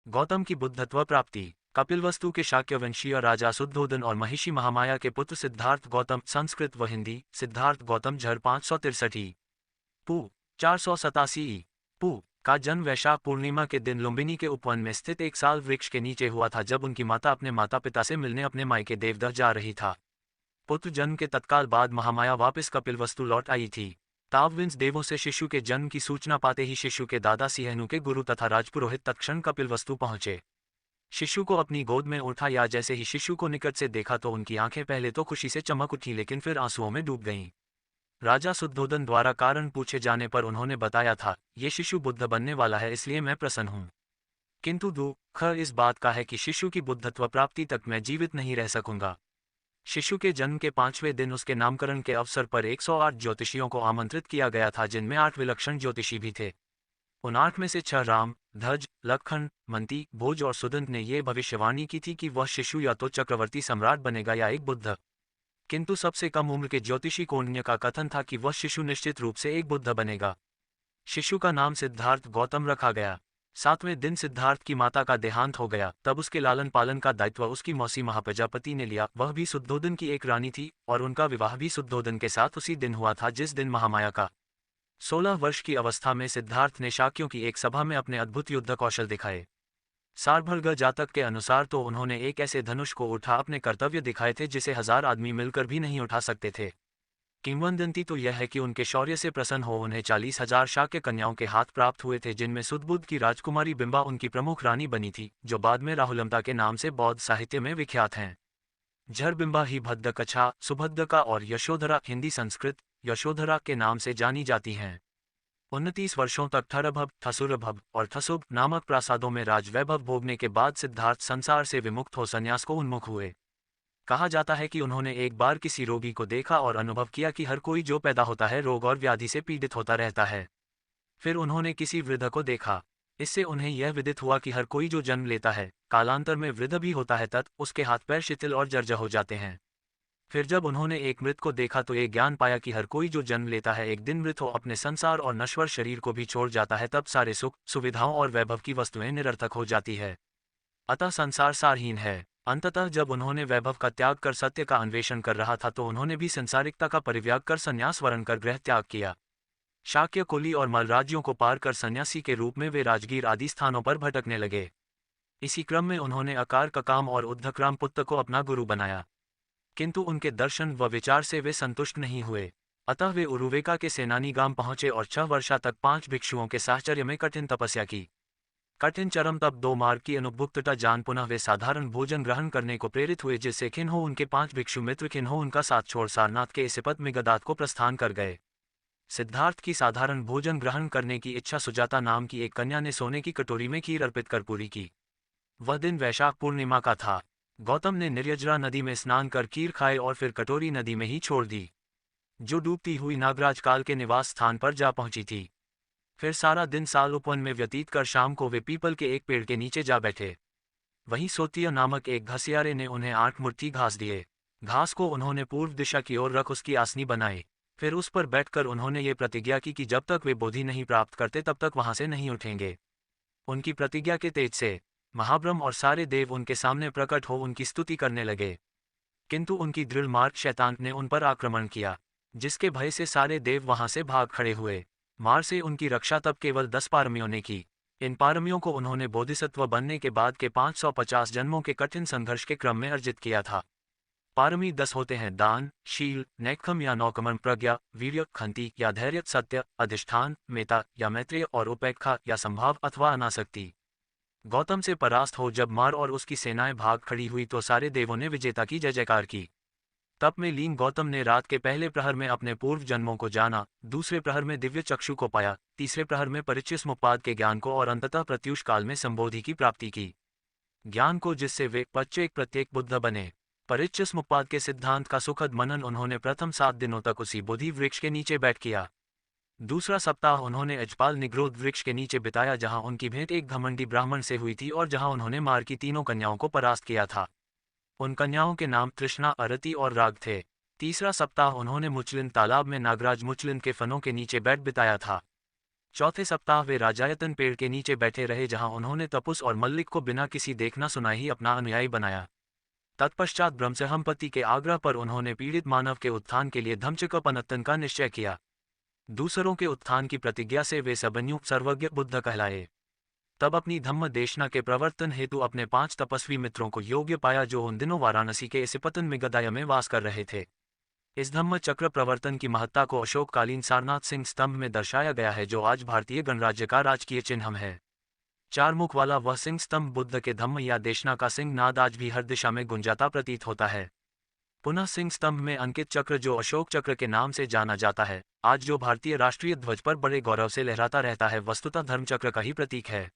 गौतम की बुद्धत्व प्राप्ति। कपिलवस्तु के शाक्यवंशीय राजा शुद्धोदन और महिषी महामाया के पुत्र सिद्धार्थ गौतम, संस्कृत व हिंदी सिद्धार्थ गौतम झर 563 पू 487 पू का जन्म वैशाख पूर्णिमा के दिन लुम्बिनी के उपवन में स्थित एक साल वृक्ष के नीचे हुआ था, जब उनकी माता अपने माता पिता से मिलने अपने मायके देवदह जा रही था। पुत्र जन्म के तत्काल बाद महामाया वापस कपिलवस्तु लौट आई थी। तावविंस देवों से शिशु के जन्म की सूचना पाते ही शिशु के दादा सिंहनु के गुरु तथा राजपुरोहित तत्क्षण कपिलवस्तु पहुंचे। शिशु को अपनी गोद में उठा या जैसे ही शिशु को निकट से देखा तो उनकी आंखें पहले तो खुशी से चमक उठी, लेकिन फिर आंसुओं में डूब गईं। राजा शुद्धोदन द्वारा कारण पूछे जाने पर उन्होंने बताया था, ये शिशु बुद्ध बनने वाला है, इसलिए मैं प्रसन्न हूँ। किंतु दुख इस बात का है कि शिशु की बुद्धत्व प्राप्ति तक मैं जीवित नहीं रह सकूंगा। शिशु के जन्म के 5वें दिन उसके नामकरण के अवसर पर 108 ज्योतिषियों को आमंत्रित किया गया था, जिनमें 8 विलक्षण ज्योतिषी भी थे। उन 8 में से 6 राम, ध्वज, लखन, मंती, भोज और सुदंत ने ये भविष्यवाणी की थी कि वह शिशु या तो चक्रवर्ती सम्राट बनेगा या एक बुद्ध। किंतु सबसे कम उम्र के ज्योतिषी कौंडिन्य का कथन था कि वह शिशु निश्चित रूप से एक बुद्ध बनेगा। शिशु का नाम सिद्धार्थ गौतम रखा गया। 7वें दिन सिद्धार्थ की माता का देहांत हो गया, तब उसके लालन पालन का दायित्व उसकी मौसी महाप्रजापति ने लिया। वह भी शुद्धोदन की एक रानी थी और उनका विवाह भी शुद्धोदन के साथ उसी दिन हुआ था जिस दिन महामाया का 16 वर्ष की अवस्था में सिद्धार्थ ने शाक्यों की एक सभा में अपने अद्भुत युद्ध कौशल दिखाए। सारभर्ग जातक के अनुसार तो उन्होंने एक ऐसे धनुष को उठा अपने कर्तव्य दिखाए थे जिसे 1000 आदमी मिलकर भी नहीं उठा सकते थे। किंवदंती तो यह है कि उनके शौर्य से प्रसन्न हो उन्हें 40,000 शाक्य कन्याओं के हाथ प्राप्त हुए थे, जिनमें सुदबुद्ध की राजकुमारी बिंबा उनकी प्रमुख रानी बनी थी, जो बाद में राहुलमता के नाम से बौद्ध साहित्य में विख्यात हैं। झर बिंबा ही भद्दकच्छा, सुभद्दका और यशोधरा हिंदी संस्कृत यशोधरा के नाम से जानी जाती हैं। 29 वर्षों तक थरभव, थसुरभव और थसुब नामक प्रासादों में राजवैभव भोगने के बाद सिद्धार्थ संसार से विमुक्त हो संन्यास को उन्मुख हुए। कहा जाता है कि उन्होंने एक बार किसी रोगी को देखा और अनुभव किया कि हर कोई जो पैदा होता है रोग और व्याधि से पीड़ित होता रहता है। फिर उन्होंने किसी वृद्ध को देखा। इससे उन्हें यह विदित हुआ कि हर कोई जो जन्म लेता है कालांतर में वृद्ध भी होता है, उसके हाथ पैर शिथिल और जर्जर हो जाते हैं। फिर जब उन्होंने एक मृत को देखा तो ये ज्ञान पाया कि हर कोई जो जन्म लेता है एक दिन मृत हो अपने संसार और नश्वर शरीर को भी छोड़ जाता है, तब सारे सुख सुविधाओं और वैभव की वस्तुएं निरर्थक हो जाती है। अतः संसार सारहीन है। अंततः जब उन्होंने वैभव का त्याग कर सत्य का अन्वेषण कर रहा था तो उन्होंने भी संसारिकता का परित्याग कर संन्यास वरण कर गृह त्याग किया। शाक्य कुली और मल राज्यों को पार कर सन्यासी के रूप में वे राजगीर आदि स्थानों पर भटकने लगे। इसी क्रम में उन्होंने अकार ककाम और उद्धकराम पुत्र को अपना गुरु बनाया, किंतु उनके दर्शन व विचार से वे संतुष्ट नहीं हुए। अतः वे उरुवेका के सेनानी गांव पहुंचे और 6 वर्षा तक 5 भिक्षुओं के साहचर्य में कठिन तपस्या की। कठिन चरम तप 2 मार्ग की अनुपभुक्तता जान पुनः वे साधारण भोजन ग्रहण करने को प्रेरित हुए, जिससे खिन्हो उनके 5 भिक्षु मित्र खिन्हो उनका साथ छोड़ सारनाथ के इसिपत मिगदात को प्रस्थान कर गए। सिद्धार्थ की साधारण भोजन ग्रहण करने की इच्छा सुजाता नाम की एक कन्या ने सोने की कटोरी में खीर अर्पित कर पूरी की। वह दिन वैशाख पूर्णिमा का था। गौतम ने निर्यजरा नदी में स्नान कर खीर खाए और फिर कटोरी नदी में ही छोड़ दी, जो डूबती हुई नागराज काल के निवास स्थान पर जा पहुंची थी। फिर सारा दिन साल उपवन में व्यतीत कर शाम को वे पीपल के एक पेड़ के नीचे जा बैठे। वहीं सोतिया नामक एक घसियारे ने उन्हें 8 मुट्ठी घास दिए। घास को उन्होंने पूर्व दिशा की ओर रख उसकी आसनी बनाई। फिर उस पर बैठकर उन्होंने ये प्रतिज्ञा की कि जब तक वे बोधि नहीं प्राप्त करते तब तक वहां से नहीं उठेंगे। उनकी प्रतिज्ञा के तेज से महाब्रह्म और सारे देव उनके सामने प्रकट हो उनकी स्तुति करने लगे, किंतु उनकी दृढ़ मार्ग शैतान ने उन पर आक्रमण किया, जिसके भय से सारे देव वहां से भाग खड़े हुए। मार से उनकी रक्षा तब केवल 10 पारमियों ने की। इन पारमियों को उन्होंने बोधिसत्व बनने के बाद के 550 जन्मों के कठिन संघर्ष के क्रम में अर्जित किया था। पारमी 10 होते हैं: दान, शील, नैक्खम या नौकमन, प्रज्ञा, वीर्य, खंति या धैर्य, सत्य, अधिष्ठान, मेता या मैत्रेय और उपेक्षा या संभाव अथवा अनासक्ति। गौतम से परास्त हो जब मार और उसकी सेनाएं भाग खड़ी हुई तो सारे देवों ने विजेता की जय जयकार की। तप में लीन गौतम ने रात के पहले प्रहर में अपने पूर्व जन्मों को जाना, दूसरे प्रहर में दिव्य चक्षु को पाया, तीसरे प्रहर में परिचिस्मुपाद के ज्ञान को और अंततः प्रत्युष काल में संबोधि की प्राप्ति की। ज्ञान को जिससे वे प्रत्येक बुद्ध बने। परिचिस्मुपाद के सिद्धांत का सुखद मनन उन्होंने प्रथम 7 दिनों तक उसी बोधि वृक्ष के नीचे बैठ किया। दूसरा सप्ताह उन्होंने अजपाल निग्रोध वृक्ष के नीचे बिताया, जहां उनकी भेंट एक घमंडी ब्राह्मण से हुई थी और जहां उन्होंने मार की 3 कन्याओं को परास्त किया था। उन कन्याओं के नाम तृष्णा, अरति और राग थे। तीसरा सप्ताह उन्होंने मुचलिन तालाब में नागराज मुचलिन के फनों के नीचे बैठ बिताया था। चौथे सप्ताह वे राजायतन पेड़ के नीचे बैठे रहे जहां उन्होंने तपुस और मल्लिक को बिना किसी देखना सुनाए ही अपना अनुयायी बनाया। तत्पश्चात ब्रह्मसहमपति के आग्रह पर उन्होंने पीड़ित मानव के उत्थान के लिए धम्मचक्कपनत्तन का निश्चय किया। दूसरों के उत्थान की प्रतिज्ञा से वे सबन्युक्त सर्वज्ञ बुद्ध कहलाए। तब अपनी धम्म देशना के प्रवर्तन हेतु अपने 5 तपस्वी मित्रों को योग्य पाया जो उन दिनों वाराणसी के इसिपतन में गदाय में वास कर रहे थे। इस धम्म चक्र प्रवर्तन की महत्ता को अशोककालीन सारनाथ सिंह स्तंभ में दर्शाया गया है जो आज भारतीय गणराज्य का राजकीय चिन्ह है। 4 मुख वाला वह सिंह स्तंभ बुद्ध के धम्म या देशना का सिंह नाद आज भी हर दिशा में गुंजाता प्रतीत होता है। पुनः सिंह स्तंभ में अंकित चक्र जो अशोक चक्र के नाम से जाना जाता है, आज जो भारतीय राष्ट्रीय ध्वज पर बड़े गौरव से लहराता रहता है, वस्तुतः धर्मचक्र का ही प्रतीक है।